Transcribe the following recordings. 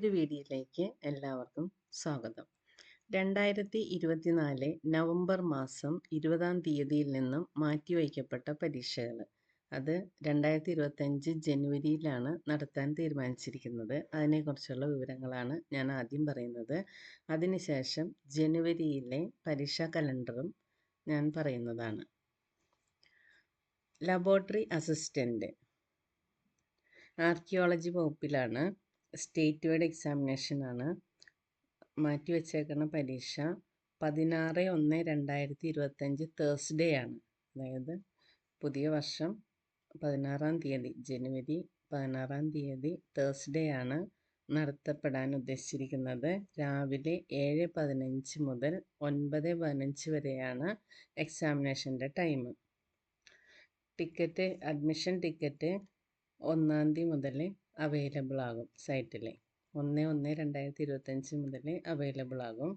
ഒരു വീഡിയോയിലേക്ക് എല്ലാവർക്കും സ്വാഗതം. 2024 നവംബർ മാസം 20-ാം തീയതിയിൽ നിന്നും മാറ്റിവയ്ക്കപ്പെട്ട പരീക്ഷകൾ, അത് 2025 ജനുവരിയിലാണ് നടത്താൻ തീരുമാനിച്ചിരിക്കുന്നത്. അതിനെക്കുറിച്ചുള്ള വിവരങ്ങളാണ് ഞാൻ ആദ്യം പറയുന്നത്. അതിനുശേഷം ജനുവരിയിലെ പരീക്ഷാ കലണ്ടറും ഞാൻ പറയുന്നതാണ്. ലബോറട്ടറി അസിസ്റ്റൻ്റ് ആർക്കിയോളജി വകുപ്പിലാണ്. സ്റ്റേറ്റ് വൈഡ് എക്സാമിനേഷനാണ്. മാറ്റിവെച്ചേക്കുന്ന പരീക്ഷ 16/1/2025 തേഴ്സ്ഡേ ആണ്. അതായത് പുതിയ വർഷം 16-ാം തീയതി, ജനുവരി 16-ാം തീയതി തേഴ്സ്ഡേ ആണ് നടത്തപ്പെടാൻ ഉദ്ദേശിച്ചിരിക്കുന്നത്. രാവിലെ 7:15 മുതൽ 9:15 വരെയാണ് എക്സാമിനേഷൻ്റെ ടൈം. അഡ്മിഷൻ ടിക്കറ്റ് 1-ാം തീയതി മുതൽ അവൈലബിൾ ആകും. സൈറ്റിൽ 1/1/2025 മുതൽ അവൈലബിൾ ആകും.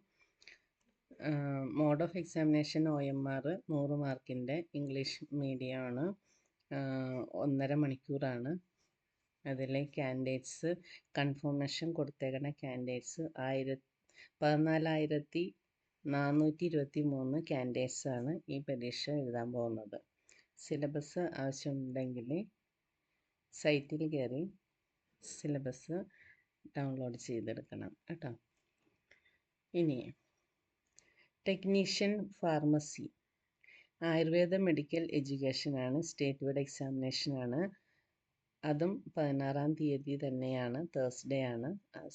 മോഡ് ഓഫ് എക്സാമിനേഷൻ OMR 100 മാർക്കിൻ്റെ ഇംഗ്ലീഷ് മീഡിയമാണ്. 1.5 മണിക്കൂറാണ്. അതിൽ കാൻഡിഡേറ്റ്സ് കൺഫർമേഷൻ കൊടുത്തേക്കുന്ന കാൻഡിഡേറ്റ്സ് 14,423 കാൻഡിഡേറ്റ്സാണ് ഈ പരീക്ഷ എഴുതാൻ പോകുന്നത്. സിലബസ് ആവശ്യമുണ്ടെങ്കിൽ സൈറ്റിൽ കയറി സിലബസ് ഡൗൺലോഡ് ചെയ്തെടുക്കണം കേട്ടോ. ഇനി ടെക്നീഷ്യൻ ഫാർമസി, ആയുർവേദ മെഡിക്കൽ എഡ്യൂക്കേഷനാണ്. സ്റ്റേറ്റ് വൈഡ് എക്സാമിനേഷനാണ്. അതും 16-ാം തീയതി തന്നെയാണ്, തേഴ്സ്ഡേ ആണ്.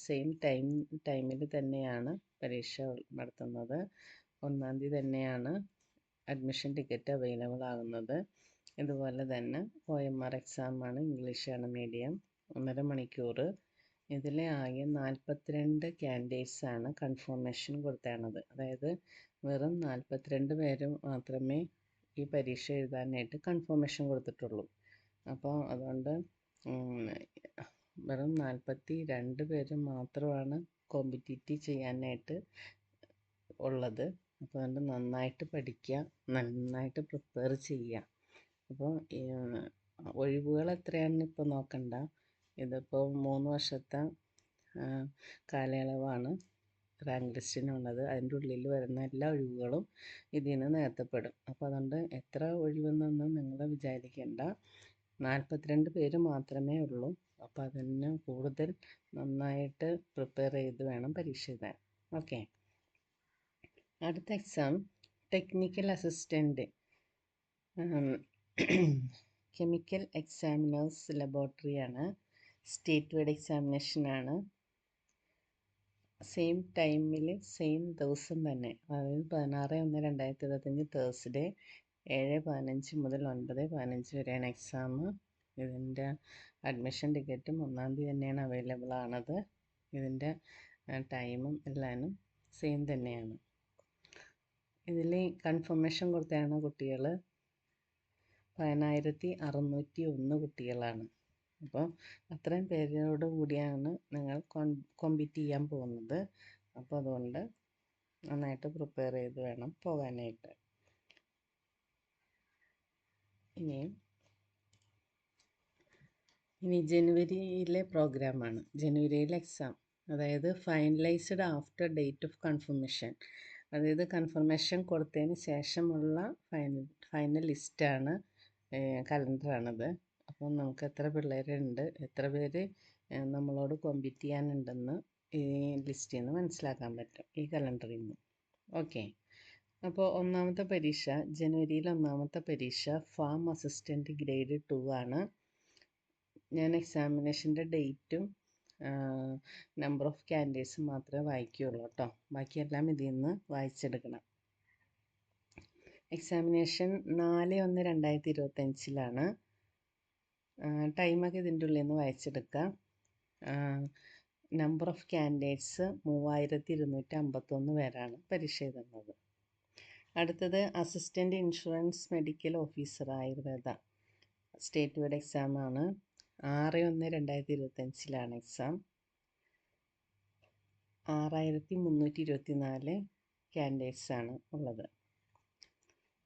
സെയിം ടൈമിൽ തന്നെയാണ് പരീക്ഷ നടത്തുന്നത്. 1-ാം തീയതി തന്നെയാണ് അഡ്മിഷൻ ടിക്കറ്റ് അവൈലബിൾ ആകുന്നത്. ഇതുപോലെ തന്നെ OMR എക്സാമാണ്. ഇംഗ്ലീഷാണ് മീഡിയം. 1.5 മണിക്കൂർ. ഇതിൽ ആകെ 42 കാൻഡിഡേറ്റ്സാണ് കൺഫർമേഷൻ കൊടുത്തേണത്. അതായത് വെറും 42 പേര് മാത്രമേ ഈ പരീക്ഷ എഴുതാനായിട്ട് കൺഫർമേഷൻ കൊടുത്തിട്ടുള്ളൂ. അപ്പോൾ അതുകൊണ്ട് വെറും 42 പേര് മാത്രമാണ് കോമ്പറ്റീറ്റ് ചെയ്യാനായിട്ട് ഉള്ളത്. അപ്പോൾ അതുകൊണ്ട് നന്നായിട്ട് പഠിക്കുക, നന്നായിട്ട് പ്രിപ്പയർ ചെയ്യുക. അപ്പോൾ ഒഴിവുകൾ എത്രയാണെന്ന് ഇപ്പോൾ നോക്കണ്ട. ഇതിപ്പോൾ 3 വർഷത്തെ കാലയളവാണ് റാങ്ക് ലിസ്റ്റിനുള്ളത്. അതിൻ്റെ ഉള്ളിൽ വരുന്ന എല്ലാ ഒഴിവുകളും ഇതിൽ നിന്ന് നികത്തപ്പെടും. അപ്പോൾ അതുകൊണ്ട് എത്ര ഒഴിവെന്നൊന്നും നിങ്ങൾ വിചാരിക്കേണ്ട. 42 പേര് മാത്രമേ ഉള്ളൂ. അപ്പോൾ അതിന് കൂടുതൽ നന്നായിട്ട് പ്രിപ്പയർ ചെയ്ത് വേണം പരീക്ഷ എഴുതാൻ. ഓക്കെ. അടുത്ത exam technical assistant chemical examiners ലബോറട്ടറിയാണ്. സ്റ്റേറ്റ് വൈഡ് എക്സാമിനേഷനാണ്. സെയിം ടൈമിൽ സെയിം ദിവസം തന്നെ, അതായത് 16/1/2025 തേഴ്സ്ഡേ 7:15 മുതൽ 9:15 വരെയാണ് എക്സാം. ഇതിൻ്റെ അഡ്മിഷൻ ടിക്കറ്റും 1-ാം തീയതി തന്നെയാണ് അവൈലബിൾ ആണത്. ഇതിൻ്റെ ടൈമും എല്ലാം സെയിം തന്നെയാണ്. ഇതിൽ കൺഫർമേഷൻ കൊടുത്തതാണ് കുട്ടികൾ 10,601 കുട്ടികളാണ്. അപ്പോൾ അത്രയും പേരോട് കൂടിയാണ് നിങ്ങൾ കോമ്പീറ്റ് ചെയ്യാൻ പോകുന്നത്. അപ്പോൾ അതുകൊണ്ട് നന്നായിട്ട് പ്രിപ്പയർ ചെയ്ത് വേണം പോകാനായിട്ട്. ഇനി ജനുവരിയിലെ പ്രോഗ്രാമാണ്. ജനുവരിയിലെ എക്സാം, അതായത് finalised after date of confirmation, അതായത് കൺഫർമേഷൻ കൊടുത്തതിന് ശേഷമുള്ള ഫൈനൽ ലിസ്റ്റാണ്, കലണ്ടറാണത്. അപ്പം നമുക്ക് എത്ര പിള്ളേരുണ്ട്, എത്ര പേര് നമ്മളോട് കോമ്പീറ്റ് ചെയ്യാനുണ്ടെന്ന് ഈ ലിസ്റ്റിൽ നിന്ന് മനസ്സിലാക്കാൻ പറ്റും, ഈ കലണ്ടറിൽ നിന്ന്. ഓക്കെ. അപ്പോൾ ഒന്നാമത്തെ പരീക്ഷ, ജനുവരിയിൽ ഒന്നാമത്തെ പരീക്ഷ ഫാം അസിസ്റ്റൻറ്റ് ഗ്രേഡ് 2 ആണ്. ഞാൻ എക്സാമിനേഷൻ്റെ ഡേറ്റും നമ്പർ ഓഫ് കാൻഡിഡേറ്റ്സും മാത്രമേ വായിക്കുകയുള്ളൂ കേട്ടോ. ബാക്കിയെല്ലാം ഇതിൽ നിന്ന് വായിച്ചെടുക്കണം. എക്സാമിനേഷൻ 4/1/2025 ടൈമൊക്കെ ഇതിൻ്റെ ഉള്ളിൽ നിന്ന് വായിച്ചെടുക്കാം. നമ്പർ ഓഫ് കാൻഡിഡേറ്റ്സ് 3251 പേരാണ് പരീക്ഷ എഴുതുന്നത്. അടുത്തത് assistant insurance medical officer Ayurveda, state wide എക്സാമാണ്. 6/1/2025 എക്സാം. 6324 കാൻഡിഡേറ്റ്സാണ് ഉള്ളത്.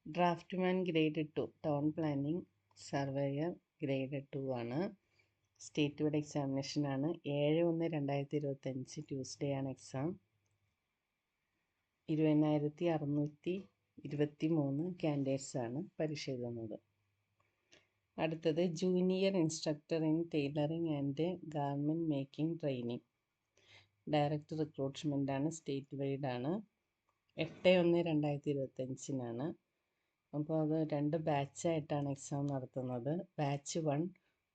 Draftsman grade 2, town planning surveyor grade 2 ആണ്. സ്റ്റേറ്റ് വൈഡ് എക്സാമിനേഷനാണ്. 7/1/2025 ട്യൂസ്ഡേ ആണ് എക്സാം. 20,623 കാൻഡിഡേറ്റ്സാണ് പരീക്ഷ എഴുതുന്നത്. അടുത്തത് junior instructor in tailoring and garment making training. Direct റിക്രൂട്ട്മെൻ്റാണ്, സ്റ്റേറ്റ് വൈഡ് ആണ്. 8/1/2025 അപ്പോൾ അത് 2 ബാച്ചായിട്ടാണ് എക്സാം നടത്തുന്നത്. ബാച്ച് 1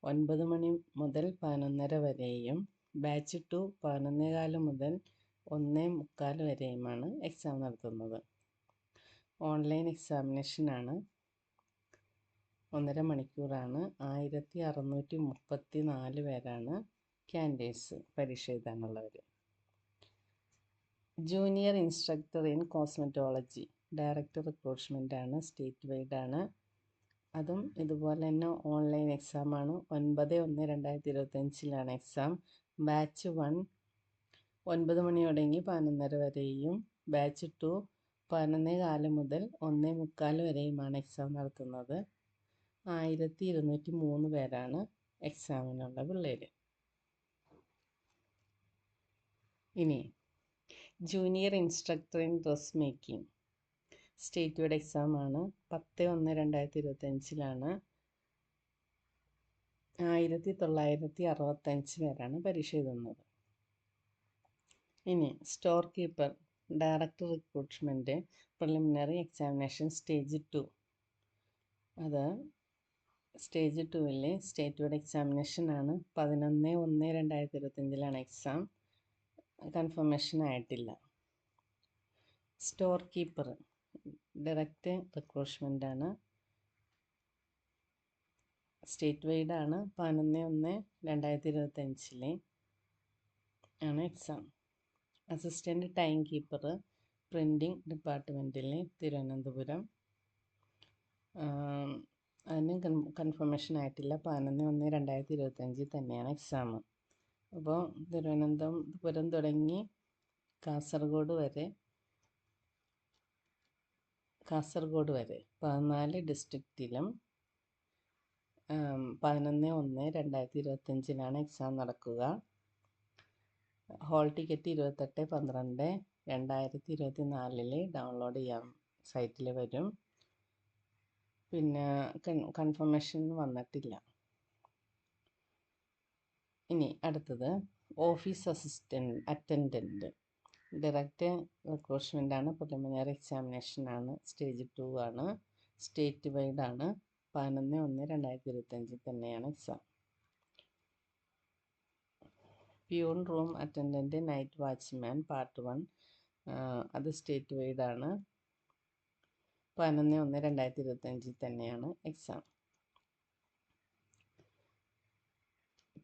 9 മണി മുതൽ 11:30 വരെയും ബാച്ച് 2 11:15 മുതൽ 1:45 വരെയുമാണ് എക്സാം നടത്തുന്നത്. ഓൺലൈൻ എക്സാമിനേഷനാണ്. 1.5 മണിക്കൂറാണ്. 1634 പേരാണ് കാൻഡിഡേറ്റ്സ് പരീക്ഷ എഴുതാനുള്ളവർ. Junior instructor in cosmetology direct റിക്രൂട്ട്മെൻ്റാണ്, സ്റ്റേറ്റ് വൈഡ് ആണ്. അതും ഇതുപോലെ തന്നെ ഓൺലൈൻ എക്സാമാണ്. 9/1/2025 എക്സാം. ബാച്ച് 1 9 മണി തുടങ്ങി 11:30 വരെയും ബാച്ച് 2 11:15 മുതൽ 1:45 വരെയുമാണ് എക്സാം നടത്തുന്നത്. 1203 പേരാണ് എക്സാമിനുള്ള പിള്ളേർ. ഇനി junior instructor in dress making state wide എക്സാമാണ്. 10/1/2025 1965 പേരാണ് പരീക്ഷ എഴുതുന്നത്. ഇനി store keeper direct recruitment preliminary examination stage 2. അത് സ്റ്റേജ് 2ൽ സ്റ്റേറ്റ് വൈഡ് എക്സാമിനേഷനാണ്. 11/1/2025 എക്സാം. കൺഫർമേഷൻ ആയിട്ടില്ല. സ്റ്റോർ കീപ്പർ ഡയറക്റ്റ് റിക്രൂട്ട്മെൻ്റാണ്, സ്റ്റേറ്റ് വൈഡ് ആണ്. 11/1/2025 ആണ് exam. Assistant time keeper printing ഡിപ്പാർട്ട്മെൻറ്റിൽ തിരുവനന്തപുരം. അതിന് കൺഫർമേഷൻ ആയിട്ടില്ല. 11/1/2025 തന്നെയാണ് എക്സാം. അപ്പോൾ തിരുവനന്തപുരം തുടങ്ങി കാസർഗോഡ് വരെ 14 ഡിസ്ട്രിക്റ്റിലും 11/1/2025 എക്സാം നടക്കുക. ഹോൾ ടിക്കറ്റ് 28/12/2024 ഡൗൺലോഡ് ചെയ്യാം, സൈറ്റിൽ വരും. പിന്നെ കൺഫർമേഷൻ വന്നിട്ടില്ല. ഇനി അടുത്തത് ഓഫീസ് അറ്റൻഡൻറ്റ് ഡയറക്റ്റ് റിക്രൂട്ട്മെൻ്റാണ്. പ്രിലിമിനറി എക്സാമിനേഷനാണ്. സ്റ്റേജ് 2 ആണ്. സ്റ്റേറ്റ് വൈഡ് ആണ്. 11/1/2025 തന്നെയാണ് exam. Peon room attendant night watchman part 1 അത് സ്റ്റേറ്റ് വൈഡ് ആണ്. 11/1/2025 തന്നെയാണ് എക്സാം.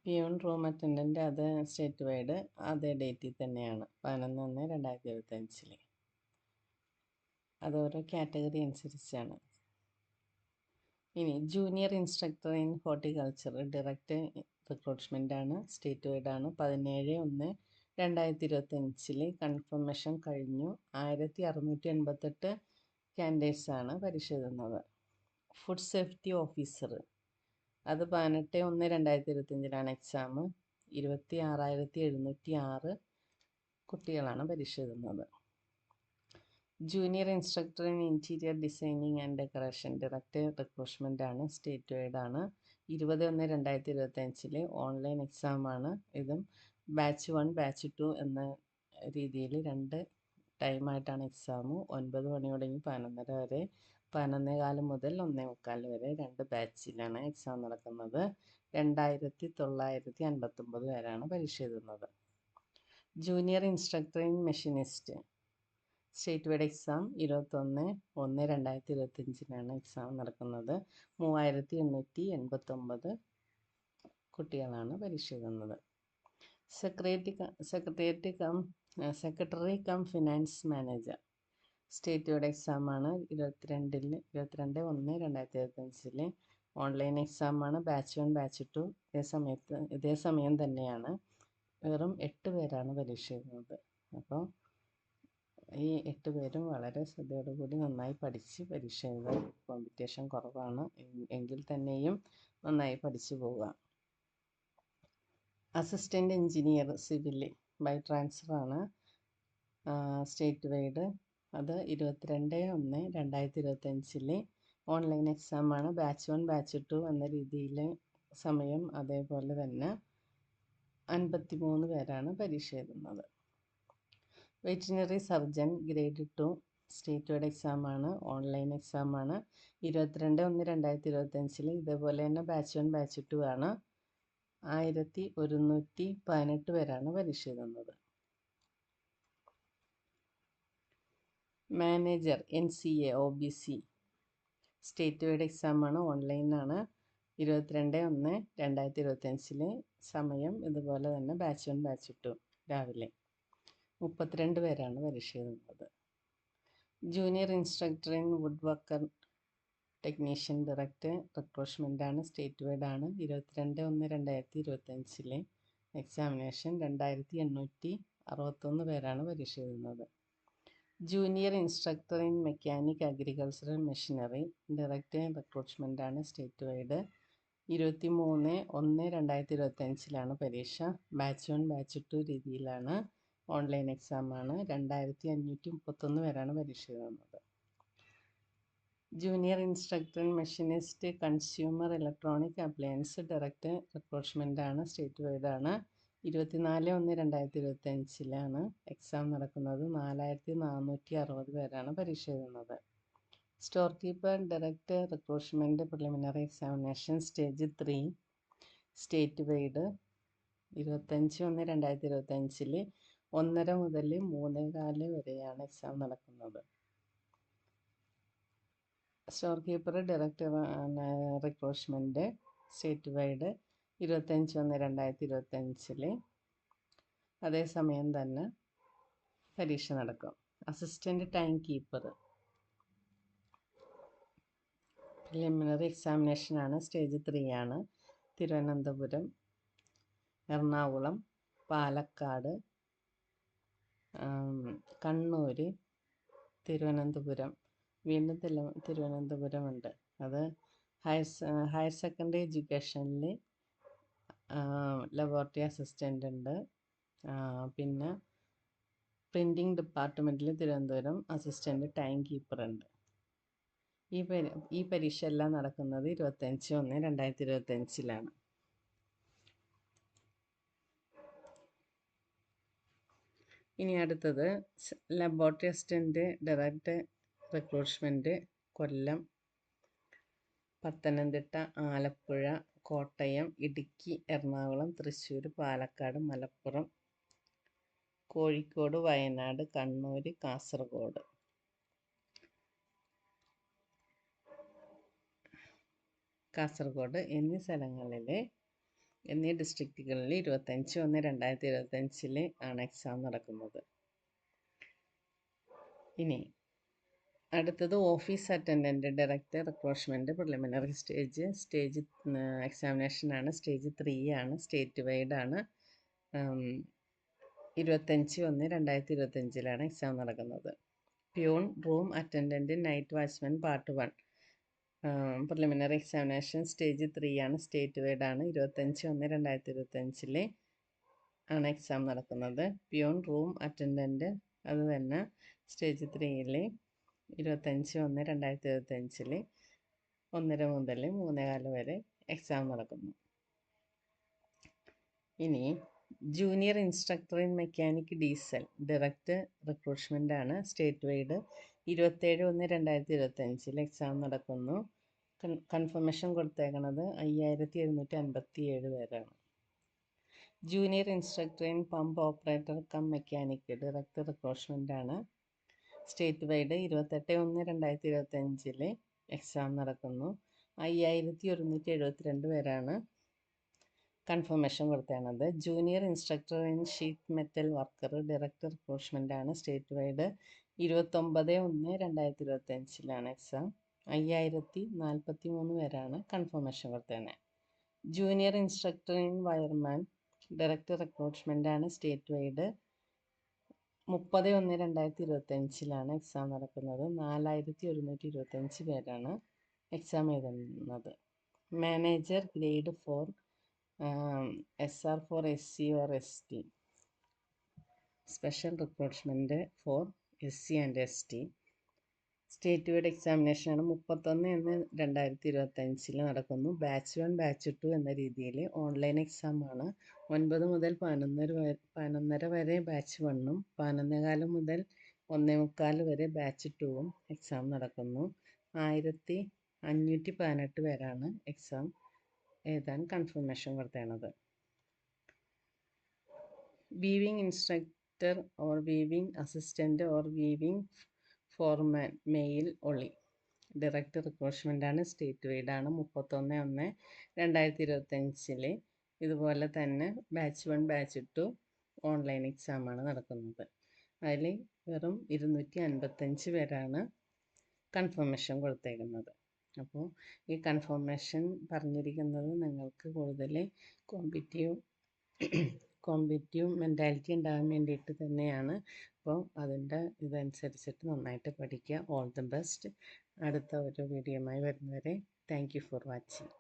പ്യൂൺ റൂം അറ്റൻഡൻറ്റ് അത് സ്റ്റേറ്റ് വൈഡ് അതേ ഡേറ്റിൽ തന്നെയാണ്, 11/1/2025. അത് ഓരോ കാറ്റഗറി അനുസരിച്ചാണ്. ഇനി junior instructor in horticulture direct റിക്രൂട്ട്മെൻ്റാണ്, സ്റ്റേറ്റ് വൈഡ് ആണ്. 17/1/2025 കൺഫർമേഷൻ കഴിഞ്ഞു. 1688 കാൻഡിഡേറ്റ്സാണ് പരീക്ഷ എഴുതുന്നത്. ഫുഡ് സേഫ്റ്റി ഓഫീസർ അത് 18/1/2025 എക്സാം. 26,706 കുട്ടികളാണ് പരീക്ഷ എഴുതുന്നത്. Junior instructor in interior designing and decoration direct റിക്രൂട്ട്മെൻ്റാണ്, സ്റ്റേറ്റ് വൈഡ് ആണ്. 20/1/2025 ഓൺലൈൻ എക്സാമാണ്. ഇതും ബാച്ച് 1 ബാച്ച് 2 എന്ന രീതിയിൽ 2 ടൈമായിട്ടാണ് എക്സാം. 9 മണി തുടങ്ങി 11:30 വരെ, 11:15 മുതൽ 1:45 വരെ 2 ബാച്ചിലാണ് എക്സാം നടക്കുന്നത്. 2959 പേരാണ് പരീക്ഷ എഴുതുന്നത്. Junior instructor in machinist state wide exam 21/1/2025 exam നടക്കുന്നത്. 3889 കുട്ടികളാണ് പരീക്ഷ എഴുതുന്നത്. Secretary cum finance manager state wide എക്സാമാണ്. 22/1/2025 ഓൺലൈൻ എക്സാമാണ്. ബാച്ച് 1 ബാച്ച് 2 ഇതേ സമയം തന്നെയാണ്. വെറും 8 പേരാണ് പരീക്ഷ എഴുതുന്നത്. അപ്പോൾ ഈ 8 പേരും വളരെ ശ്രദ്ധയോടുകൂടി നന്നായി പഠിച്ച് പരീക്ഷ എഴുതാൻ. കോമ്പറ്റീഷൻ കുറവാണ് എങ്കിൽ തന്നെയും നന്നായി പഠിച്ചു പോവുക. അസിസ്റ്റൻ്റ് എഞ്ചിനീയർ സിവിൽ ബൈ ട്രാൻസ്ഫറാണ് സ്റ്റേറ്റ് വൈഡ്. അത് 22/1/2025 ഓൺലൈൻ എക്സാമാണ്. ബാച്ച് 1 ബാച്ച് 2 എന്ന രീതിയിൽ സമയം അതേപോലെ തന്നെ 53 പേരാണ് പരീക്ഷ എഴുതുന്നത്. Veterinary surgeon grade 2 state wide എക്സാമാണ്, ഓൺലൈൻ എക്സാമാണ്. 22/1/2025 ഇതേപോലെ തന്നെ ബാച്ച് 1 ബാച്ച് 2 ആണ്. 1118 പേരാണ് പരീക്ഷ എഴുതുന്നത്. Manager NCA OBC state wide എക്സാമാണ്, ഓൺലൈനാണ്. 22/1/2025 സമയം ഇതുപോലെ തന്നെ ബാച്ച് 1 ബാച്ച് 2 രാവിലെ 32 പേരാണ് പരീക്ഷ എഴുതുന്നത്. Junior instructor in wood worker technician direct റിക്രൂട്ട്മെൻ്റാണ്, സ്റ്റേറ്റ് വൈഡ് ആണ്. 22/1/2025 എക്സാമിനേഷൻ 2861 പേരാണ് പരീക്ഷ എഴുതുന്നത്. Junior instructor in mechanic agricultural machinery direct റിക്രൂട്ട്മെൻ്റാണ്, സ്റ്റേറ്റ് വൈഡ്. 23/1/2025 പരീക്ഷ. ബാച്ച് 1 ബാച്ച് 2 രീതിയിലാണ്, ഓൺലൈൻ എക്സാമാണ്. 2531 പേരാണ് പരീക്ഷ എഴുതുന്നത്. Junior instructor in machinist consumer electronic appliance direct റിക്രൂട്ട്മെൻ്റാണ്, സ്റ്റേറ്റ് വൈഡ് ആണ്. 24/1/2025 എക്സാം നടക്കുന്നത്. 4460 പേരാണ് പരീക്ഷ എഴുതുന്നത്. Store keeper direct recruitment preliminary examination stage 3 state wide. 25/1/2025 1:30 മുതൽ 3:15 വരെയാണ് എക്സാം നടക്കുന്നത്. Store keeper direct recruitment state wide 25/1/2025 അതേസമയം തന്നെ പരീക്ഷ നടക്കും. അസിസ്റ്റൻ്റ് ടൈം കീപ്പർ പ്രിലിമിനറി എക്സാമിനേഷനാണ്, സ്റ്റേജ് 3 ആണ്. തിരുവനന്തപുരം, എറണാകുളം, പാലക്കാട്, കണ്ണൂർ, തിരുവനന്തപുരം, വീണ്ടും തിരുവനന്തപുരമുണ്ട്. അത് ഹയർ സെക്കൻഡറി എഡ്യൂക്കേഷനിൽ ലബോറട്ടറി അസിസ്റ്റൻ്റ് ഉണ്ട്. പിന്നെ പ്രിൻറ്റിംഗ് ഡിപ്പാർട്ട്മെൻറ്റിൽ തിരുവനന്തപുരം അസിസ്റ്റൻ്റ് ടൈം കീപ്പർ ഉണ്ട്. ഈ പരീക്ഷ എല്ലാം നടക്കുന്നത് 25/1/2025 ഇനി അടുത്തത് laboratory assistant direct recruitment Kollam, Pathanamthitta, Alappuzha, Kottayam, Idukki, Ernakulam, Thrissur, Palakkad, Malappuram, Kozhikode, Wayanad, Kannur, Kasaragod എന്നീ ഡിസ്ട്രിക്റ്റുകളിൽ 25/1/2025 ആണ് എക്സാം നടക്കുന്നത്. ഇനി അടുത്തത് office attendant direct recruitment preliminary stage എക്സാമിനേഷനാണ്, സ്റ്റേജ് 3 ആണ്, സ്റ്റേറ്റ് വൈഡ് ആണ്. 25/1/2025 എക്സാം നടക്കുന്നത്. Peon, room attendant, night watchman part 1 preliminary examination stage 3 ആണ്, സ്റ്റേറ്റ് വൈഡ് ആണ്. 25/1/2025 ആണ് എക്സാം നടക്കുന്നത്. പ്യൂൺ, റൂം അറ്റൻഡൻറ്റ് അത് തന്നെ സ്റ്റേജ് 3 25/1/2025 1:30 മുതൽ 3:15 വരെ എക്സാം നടക്കുന്നു. ഇനി junior instructor in mechanic diesel direct recruitment ആണ്, സ്റ്റേറ്റ് വൈഡ്. 27/1/2025 എക്സാം നടക്കുന്നു. കൺഫർമേഷൻ കൊടുത്തേക്കുന്നത് 5757 പേരാണ്. Junior instructor in pump operator come mechanic direct recruitment ആണ്, സ്റ്റേറ്റ് വൈഡ്. 28/1/2025 എക്സാം നടക്കുന്നു. 5172 പേരാണ് കൺഫർമേഷൻ കൊടുത്തേക്കുന്നത്. Junior instructor in sheet metal worker direct recruitment ആണ്, state wide. 29/1/2025 exam. 5043 പേരാണ് കൺഫർമേഷൻ കൊടുത്തേക്കുന്നത്. Junior instructor in wireman direct recruitment ആണ്, state wide. 30/1/2025 exam നടക്കുന്നത്. 4125 പേരാണ് എക്സാം എഴുതുന്നത്. Manager grade 4 SR for SC or ST, special recruitment for SC and ST. State wide എക്സാമിനേഷനാണ് 31/1/2025 നടക്കുന്നു. Batch 1 batch 2 എന്ന രീതിയിൽ ഓൺലൈൻ എക്സാമാണ്. 9 മുതൽ 11:30 വരെ ബാച്ച് 1ഉം 11:15 മുതൽ 1:45 വരെ ബാച്ച് 2ഉം എക്സാം നടക്കുന്നു. 1518 പേരാണ് എക്സാം എഴുതാൻ കൺഫർമേഷൻ കൊടുത്തേണത്. Weaving instructor or weaving assistant or weaving foreman male ഒളി ഡയറക്റ്റ് റിക്രൂട്ട്മെൻറ്റാണ്. സ്റ്റേറ്റ് വൈഡാണ്. 31/1/2025 ഇതുപോലെ തന്നെ ബാച്ച് 1 ബാച്ച് 2 ഓൺലൈൻ എക്സാമാണ് നടക്കുന്നത്. അതിൽ വെറും 255 പേരാണ് കൺഫർമേഷൻ കൊടുത്തേക്കുന്നത്. അപ്പോൾ ഈ കൺഫർമേഷൻ പറഞ്ഞിരിക്കുന്നത് നിങ്ങൾക്ക് കൂടുതൽ കോമ്പറ്റീവ് മെൻറ്റാലിറ്റി ഉണ്ടാകാൻ വേണ്ടിയിട്ട് തന്നെയാണ്. അപ്പോൾ അതിൻ്റെ ഇതനുസരിച്ചിട്ട് നന്നായിട്ട് പഠിക്കുക. All the best. അടുത്ത ഒരു വീഡിയോയുമായി വരുന്നവരെ താങ്ക് യു ഫോർ വാച്ചിങ്.